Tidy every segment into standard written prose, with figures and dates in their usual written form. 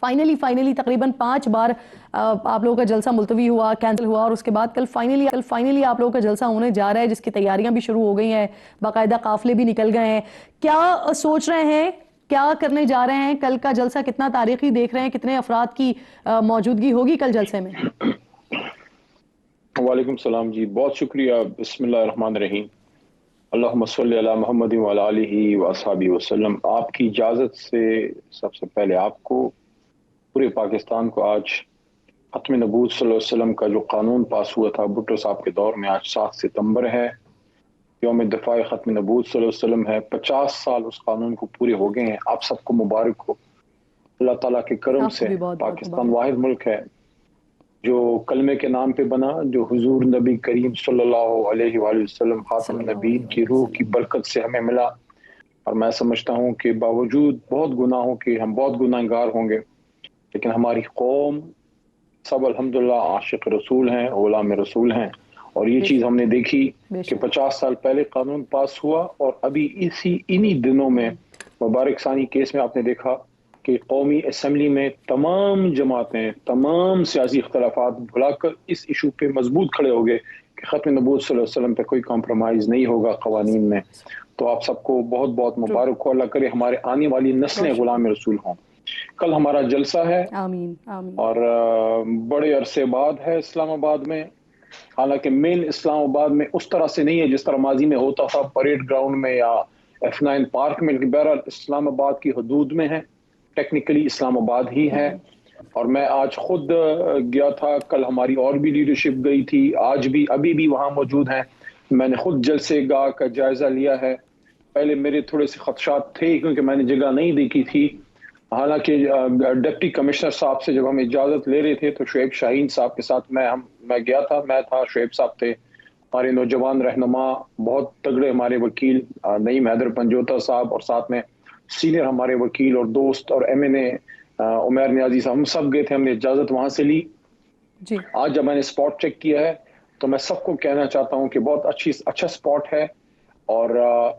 Finally تقریباً 5 بار آپ لوگوں کا جلسہ ملتوی ہوا، کینسل ہوا، اور اس کے بعد کل فائنلی آپ لوگوں کا جلسہ ہونے جا رہا ہے، جس کی تیاریاں بھی شروع ہو گئی ہیں، باقاعدہ قافلے بھی نکل گئے ہیں. کیا سوچ رہے ہیں، کیا کرنے جا رہے ہیں؟ کل کا جلسہ کتنا تاریخی دیکھ رہے ہیں؟ کتنے افراد کی موجودگی ہوگی کل جلسے میں؟ وعلیکم السلام جی، بہت شکریہ. بسم اللہ الرحمن الرحیم. اللہم صلی علی محمد وعلی آلہ واصحابہ وسلم. آپ کی اجازت سے سب سے پہلے آپ کو، پورے پاکستان کو، آج ختم نبوت صلی اللہ علیہ وسلم کا جو قانون پاس ہوا تھا بھٹو صاحب کے دور میں، آج 7 ستمبر ہے، یوم دفاع ختم نبوت صلی اللہ علیہ وسلم ہے. 50 سال اس قانون کو پورے ہو گئے ہیں. آپ سب کو مبارک ہو. اللہ تعالیٰ کے کرم آپ کو سے بھی بہت بہت پاکستان مبارک. واحد ملک ہے جو کلمے کے نام پہ بنا، جو حضور نبی کریم صلی اللہ علیہ وآلہ وسلم خاتم النبیین کی روح کی برکت سے ہمیں ملا. اور میں سمجھتا ہوں کہ باوجود بہت گناہوں کے، ہم بہت گناہگار ہوں گے، لیکن ہماری قوم سب الحمدللہ عاشق رسول ہیں، غلام رسول ہیں. اور یہ چیز ہم نے دیکھی کہ 50 سال پہلے قانون پاس ہوا، اور ابھی انہی دنوں میں مبارک ثانی کیس میں آپ نے دیکھا کہ قومی اسمبلی میں تمام جماعتیں، تمام سیاسی اختلافات بھلا کر اس ایشو پہ مضبوط کھڑے ہو گئے کہ ختم نبوت صلی اللہ علیہ وسلم پہ کوئی کمپرومائز نہیں ہوگا قوانین میں. تو آپ سب کو بہت بہت مبارک ہو. اللہ کرے ہمارے آنے والی نسلیں غلام رسول ہوں. کل ہمارا جلسہ ہے، آمین آمین. اور بڑے عرصے بعد ہے اسلام آباد میں. حالانکہ مین اسلام آباد میں اس طرح سے نہیں ہے جس طرح ماضی میں ہوتا تھا پریڈ گراؤنڈ میں یا F9 پارک میں. بہرحال اسلام آباد کی حدود میں ہے، ٹیکنیکلی اسلام آباد ہی ہے. اور میں آج خود گیا تھا، کل ہماری اور بھی لیڈرشپ گئی تھی، آج بھی ابھی بھی وہاں موجود ہیں. میں نے خود جلسے گاہ کا جائزہ لیا ہے. پہلے میرے تھوڑے سے خدشات تھے کیونکہ میں نے جگہ نہیں دیکھی تھی. حالانکہ ڈپٹی کمشنر صاحب سے جب ہم اجازت لے رہے تھے تو شعیب شاہین صاحب کے ساتھ میں گیا تھا. میں تھا، شعیب صاحب تھے، ہمارے نوجوان رہنما، بہت تگڑے ہمارے وکیل نعیم حیدر پنجوتا صاحب، اور ساتھ میں سینئر ہمارے وکیل اور دوست اور MNA عمیر نیازی صاحب. ہم سب گئے تھے، ہم نے اجازت وہاں سے لی. آج جب میں نے اسپاٹ چیک کیا ہے تو میں سب کو کہنا چاہتا ہوں کہ بہت اچھا اسپاٹ ہے، اور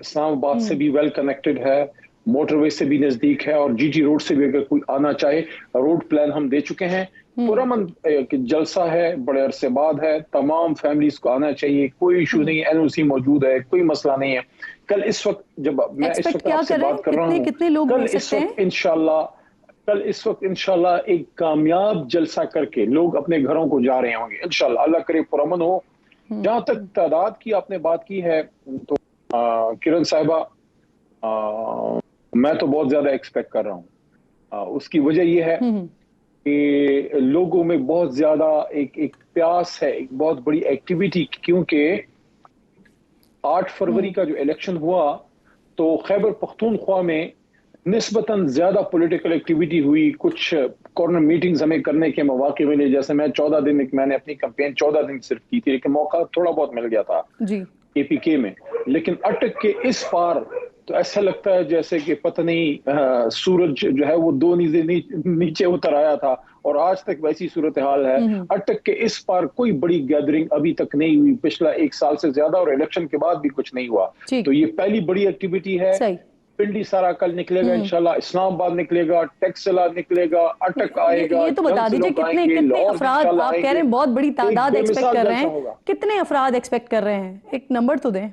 اسلام آباد سے بھی ویل کنیکٹڈ ہے، موٹر وے سے بھی نزدیک ہے، اور GT روڈ سے بھی اگر کوئی آنا چاہے. روڈ پلان ہم دے چکے ہیں. پرامن جلسہ ہے، بڑے عرصے بعد ہے، تمام فیملیز کو آنا چاہیے. کوئی ایشو نہیں، NOC موجود ہے، کوئی مسئلہ نہیں ہے. کل اس وقت جب میں اس وقت آپ سے بات کر رہا ہوں، کل اس وقت انشاءاللہ ایک کامیاب جلسہ کر کے لوگ اپنے گھروں کو جا رہے ہوں گے انشاءاللہ. اللہ کرے پرامن ہو. جہاں تک تعداد کی آپ نے بات کی ہے تو کرن صاحبہ، میں تو بہت زیادہ ایکسپیکٹ کر رہا ہوں. اس کی وجہ یہ ہے کہ لوگوں میں بہت زیادہ ایک پیاس ہے، ایک بہت بڑی ایکٹیویٹی. کیونکہ 8 فروری کا جو الیکشن ہوا تو خیبر پختونخوا میں نسبتاً زیادہ پولیٹیکل ایکٹیویٹی ہوئی. کچھ کارنر میٹنگز ہمیں کرنے کے مواقع ملے. جیسے میں نے اپنی کمپین 14 دن صرف کی تھی، لیکن موقع تھوڑا بہت مل گیا تھا APK میں. لیکن اٹک کے اس پار تو ایسا لگتا ہے جیسے کہ پتہ نہیں سورج جو ہے وہ 2 نیچے اتر آیا تھا، اور آج تک ویسی صورتحال ہے. اٹک کے اس پار کوئی بڑی گیدرنگ ابھی تک نہیں ہوئی، پچھلا 1 سال سے زیادہ، اور الیکشن کے بعد بھی کچھ نہیں ہوا. تو یہ پہلی بڑی ایکٹیویٹی ہے. پنڈی سارا کل نکلے گا انشاءاللہ، اسلام آباد نکلے گا، ٹیکسلا نکلے گا، اٹک آئے گا. یہ تو بتا دیجئے کتنے افراد آپ کہہ رہے ہیں بہت بڑی تعداد ایکسپیکٹ کر رہے ہیں، کتنے افراد ایکسپیکٹ کر رہے ہیں؟ ایک نمبر تو دیں.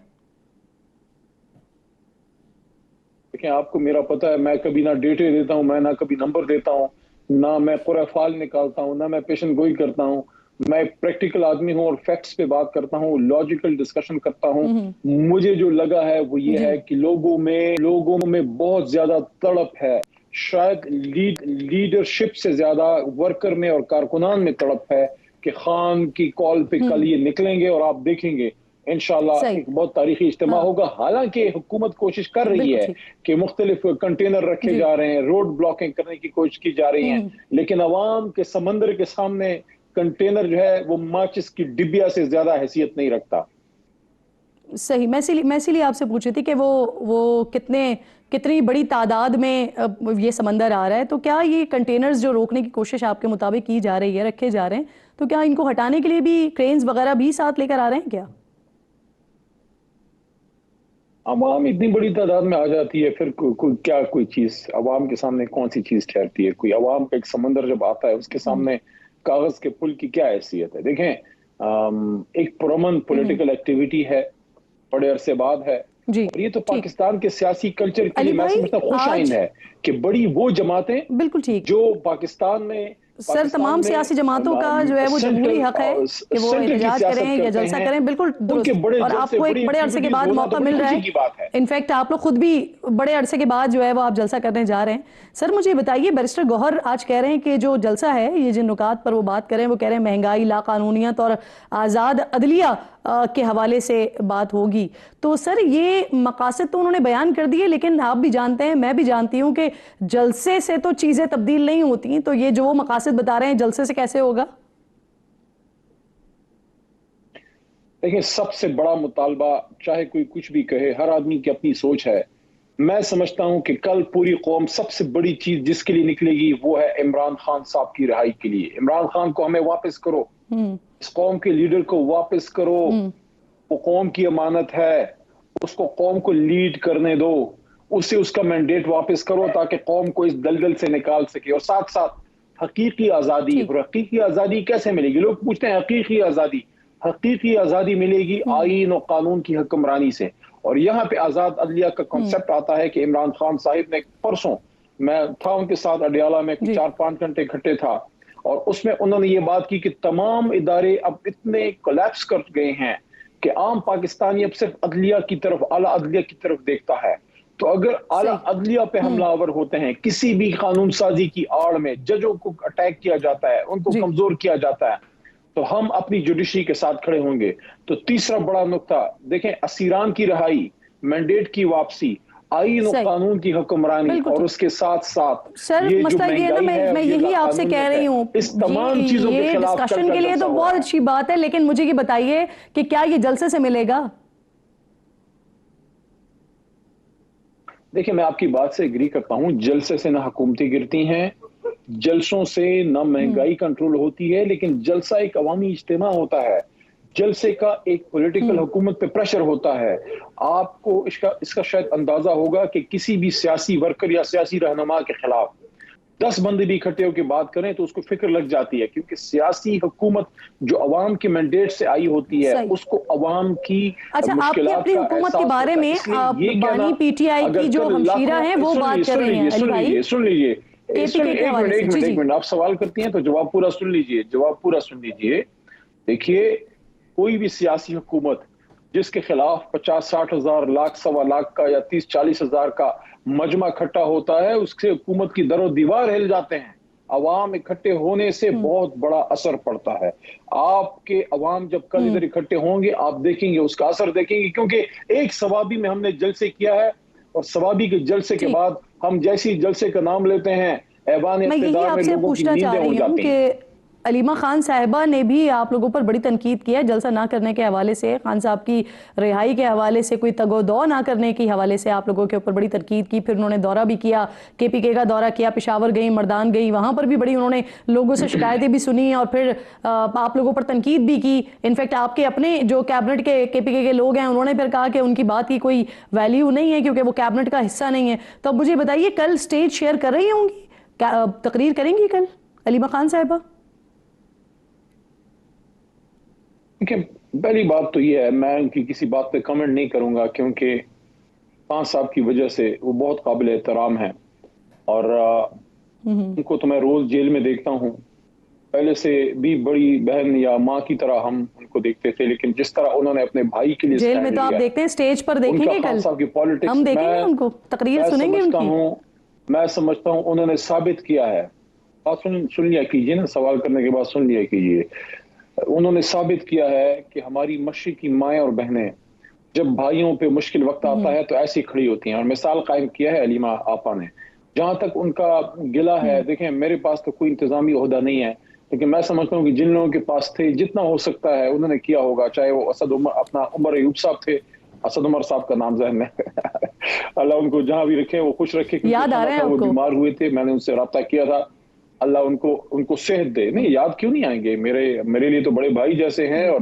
دیکھیں، آپ کو میرا پتہ ہے، میں کبھی نہ ڈیٹے دیتا ہوں، میں نہ کبھی نمبر دیتا ہوں، نہ میں قرعہ فعال نکالتا ہوں، نہ میں پیشن گوئی کرتا ہوں. میں پریکٹیکل آدمی ہوں اور فیکٹس پہ بات کرتا ہوں، لاجیکل ڈسکشن کرتا ہوں. مجھے جو لگا ہے وہ یہ ہے کہ لوگوں میں بہت زیادہ تڑپ ہے. شاید لیڈرشپ سے زیادہ ورکر میں اور کارکنان میں تڑپ ہے کہ خان کی کال پہ کل یہ نکلیں گے، اور آپ دیکھیں گے انشاءاللہ ایک بہت تاریخی اجتماع ہوگا. حالانکہ حکومت کوشش کر رہی ہے کہ مختلف کنٹینر رکھے جا رہے ہیں، روڈ بلاکنگ کرنے کی کوشش کی جا رہی ہے، لیکن عوام کے سمندر کے سامنے کنٹینر جو ہے وہ ماچس کی ڈبیا سے زیادہ حیثیت نہیں رکھتا. صحیح. میں اسی لیے آپ سے پوچھ رہی تھی کہ وہ کتنی بڑی تعداد میں یہ سمندر آ رہا ہے. تو کیا یہ کنٹینرز جو روکنے کی کوشش آپ کے مطابق کی جا رہی ہے، رکھے جا رہے ہیں، تو کیا ان کو ہٹانے کے لیے بھی کرینز وغیرہ بھی ساتھ لے کر آ رہے ہیں کیا؟ عوام اتنی بڑی تعداد میں آ جاتی ہے، پھر کوئی چیز عوام کے سامنے کون سی چیز ٹھہرتی ہے؟ کوئی عوام کا ایک سمندر جب آتا ہے اس کے سامنے کاغذ کے پل کی کیا حیثیت ہے؟ دیکھیں ایک پرامن پولیٹیکل ایکٹیویٹی ہے، بڑے عرصے بعد ہے، جی اور یہ تو ٹھیک پاکستان کے سیاسی کلچر کے علی لیے میں بھائی سمجھتا ہوں خوش آئند آج ہے کہ بڑی وہ جماعتیں بالکل ٹھیک جو پاکستان میں سر تمام سیاسی جماعتوں کا جو ہے وہ جمہوری حق ہے کہ وہ سینٹر کی احتجاج کریں سیاست یا کرتے جلسہ ہیں، کریں، بالکل ان کے درست، بڑے اور آپ جلسے کو ایک بڑی بڑے عرصے کے ایکٹیویٹیز بعد ہونا موقع تو بڑی مل رہا خوشی ہے، کی بات ہے۔ انفیکٹ آپ لوگ خود بھی بڑے عرصے کے بعد جو ہے وہ آپ جلسہ کرنے جا رہے ہیں۔ سر مجھے بتائیے، بیرسٹر گوہر آج کہہ رہے ہیں کہ جو جلسہ ہے، یہ جن نکات پر وہ بات کریں، وہ کہہ رہے ہیں مہنگائی، لا قانونیت اور آزاد عدلیہ کے حوالے سے بات ہوگی۔ تو سر یہ مقاصد تو انہوں نے بیان کر دیے، لیکن آپ بھی جانتے ہیں، میں بھی جانتی ہوں کہ جلسے سے تو چیزیں تبدیل نہیں ہوتی، تو یہ جو وہ مقاصد بتا رہے ہیں جلسے سے کیسے ہوگا؟ دیکھیں سب سے بڑا مطالبہ، چاہے کوئی کچھ بھی کہے، ہر آدمی کی اپنی سوچ ہے۔ میں سمجھتا ہوں کہ کل پوری قوم سب سے بڑی چیز جس کے لیے نکلے گی وہ ہے عمران خان صاحب کی رہائی کے لیے۔ عمران خان کو ہمیں واپس کرو، اس قوم کے لیڈر کو واپس کرو، وہ قوم کی امانت ہے، اس کو قوم کو لیڈ کرنے دو، اسے اس کا مینڈیٹ واپس کرو تاکہ قوم کو اس دلدل سے نکال سکے، اور ساتھ ساتھ حقیقی آزادی۔ ٹھیک اور حقیقی آزادی کیسے ملے گی؟ لوگ پوچھتے ہیں حقیقی آزادی، حقیقی آزادی ملے گی آئین اور قانون کی حکمرانی سے، اور یہاں پہ آزاد عدلیہ کا کنسپٹ آتا ہے کہ عمران خان صاحب نے پرسوں، میں تھا ان کے ساتھ اڈیالہ میں، جی 4-5 گھنٹے اکٹھے تھا، اور اس میں انہوں نے یہ بات کی کہ تمام ادارے اب اتنے کولیپس کر گئے ہیں کہ عام پاکستانی اب صرف عدلیہ کی طرف، اعلیٰ عدلیہ کی طرف دیکھتا ہے۔ تو اگر اعلیٰ صحیح عدلیہ پہ حملہ آور ہوتے ہیں، کسی بھی قانون سازی کی آڑ میں ججوں کو اٹیک کیا جاتا ہے، ان کو جی کمزور کیا جاتا ہے، تو ہم اپنی جوڈیشری کے ساتھ کھڑے ہوں گے۔ تو تیسرا بڑا نقطہ دیکھیں، اسیران کی رہائی، مینڈیٹ کی واپسی، آئین و صحیح قانون کی حکمرانی، بالکل اور ٹھیک۔ اس کے ساتھ ساتھ سر یہ جو مسئلہ یہ ہے نا، مہنگائی ہے اور میں یہ یہی آپ سے کہہ لاقانونیت ہے، رہی ہوں، اس تمام چیزوں کے یہ خلاف کل ڈسکشن کا کے لیے جلسہ تو ہو بہت رہا ہے۔ اچھی بات ہے، لیکن مجھے یہ بتائیے کہ کیا یہ جلسے سے ملے گا؟ دیکھیں میں آپ کی بات سے اگری کرتا ہوں، جلسے سے نہ حکومتیں گرتی ہیں، جلسوں سے نہ مہنگائی کنٹرول ہوتی ہے، لیکن جلسہ ایک عوامی اجتماع ہوتا ہے، جلسے کا ایک پولیٹیکل حکومت پہ پریشر ہوتا ہے۔ آپ کو اس کا شاید اندازہ ہوگا کہ کسی بھی سیاسی ورکر یا سیاسی رہنما کے خلاف 10 بندے بھی اکٹھے ہو کے بات کریں تو اس کو فکر لگ جاتی ہے، کیونکہ سیاسی حکومت جو عوام کے مینڈیٹ سے آئی ہوتی ہے صحیح۔ اس کو عوام کی اچھا، آپ کی مشکلات اپنی کا حکومت کے احساس بارے ہوتا ہے، میں اس لیے آپ یہ کہنا، بانی پی ٹی آئی کی اگر جو کل ہمشیرہ ہیں وہ بات کر رہے ہیں، علی بھائی سن لیجئے کے حوالے سے، جی جی، ایک منٹ آپ سوال کرتی ہیں تو جواب پورا سن لیجئے۔ دیکھیے کوئی بھی سیاسی حکومت جس کے خلاف 50-60 ہزار، لاکھ، 1.25 لاکھ کا یا 30-40 ہزار کا مجمع اکٹھا ہوتا ہے، اس سے حکومت کی در و دیوار ہل جاتے ہیں۔ عوام اکٹھے ہونے سے بہت بڑا اثر پڑتا ہے۔ آپ کے عوام جب کل ادھر اکٹھے ہوں گے، آپ دیکھیں گے اس کا اثر دیکھیں گے، کیونکہ ایک ثوابی میں ہم نے جلسے کیا ہے، اور ثوابی کے جلسے کے ٹھیک۔ بعد ہم جیسی جلسے کا نام لیتے ہیں، ایوان میں یہی اقتدار آپ میں سے لوگوں کی پوچھنا چاہ نیندیں اڑ رہی ہوں جاتی کہ ہیں۔ علیمہ خان صاحبہ نے بھی آپ لوگوں پر بڑی تنقید کی ہے جلسہ نہ کرنے کے حوالے سے، خان صاحب کی رہائی کے حوالے سے، کوئی تگ و دو نہ کرنے کے حوالے سے آپ لوگوں کے اوپر بڑی تنقید کی۔ پھر انہوں نے دورہ بھی کیا، KPK کا دورہ کیا، پشاور گئی، مردان گئی، وہاں پر بھی بڑی انہوں نے لوگوں سے شکایتیں بھی سنی اور پھر آپ لوگوں پر تنقید بھی کی۔ انفیکٹ آپ کے اپنے جو کیبنٹ کے KPK کے لوگ ہیں انہوں نے پھر کہا کہ ان کی بات کی کوئی ویلیو نہیں ہے کیونکہ وہ کیبنٹ کا حصہ نہیں ہے۔ تو اب مجھے بتائیے، کل سٹیج شیئر کر رہی ہوں گی، تقریر کریں گی کل علیمہ خان صاحبہ؟ پہلی بات تو یہ ہے، میں ان کی کسی بات پہ کمنٹ نہیں کروں گا، کیونکہ خان صاحب کی وجہ سے وہ بہت قابل احترام ہیں، اور ان کو تو میں روز جیل میں دیکھتا ہوں، پہلے سے بھی بڑی بہن یا ماں کی طرح ہم ان کو دیکھتے تھے، لیکن جس طرح انہوں نے اپنے بھائی کے لیے جیل میں سٹینڈ تو آپ لیا، دیکھتے ہیں، سٹیج پر ان دیکھیں کا گے خان کل صاحب کی پالیٹکس، ہم دیکھیں گے ان کو، تقریر سنیں گے ان کی۔ میں سمجھتا ہوں انہوں نے ثابت کیا ہے، بات سن لیا کیجئے نا، سوال کرنے کے بعد سن لیا کیجئے، انہوں نے ثابت کیا ہے کہ ہماری مشرقی مائیں اور بہنیں جب بھائیوں پہ مشکل وقت آتا ہے تو ایسی کھڑی ہوتی ہیں، اور مثال قائم کیا ہے علیمہ آپا نے۔ جہاں تک ان کا گلہ ہے، دیکھیں میرے پاس تو کوئی انتظامی عہدہ نہیں ہے، لیکن میں سمجھتا ہوں کہ جن لوگوں کے پاس تھے، جتنا ہو سکتا ہے انہوں نے کیا ہوگا، چاہے وہ اپنا عمر ایوب صاحب تھے، اسد عمر صاحب کا نام ذہن میں اللہ ان کو جہاں بھی رکھے وہ خوش رکھے، یاد آ رہے ہیں کیونکہ آپ وہ کو؟ بیمار ہوئے تھے، میں نے ان سے رابطہ کیا تھا، اللہ ان کو صحت دے۔ نہیں یاد کیوں نہیں آئیں گے، میرے لیے تو بڑے بھائی جیسے ہیں، اور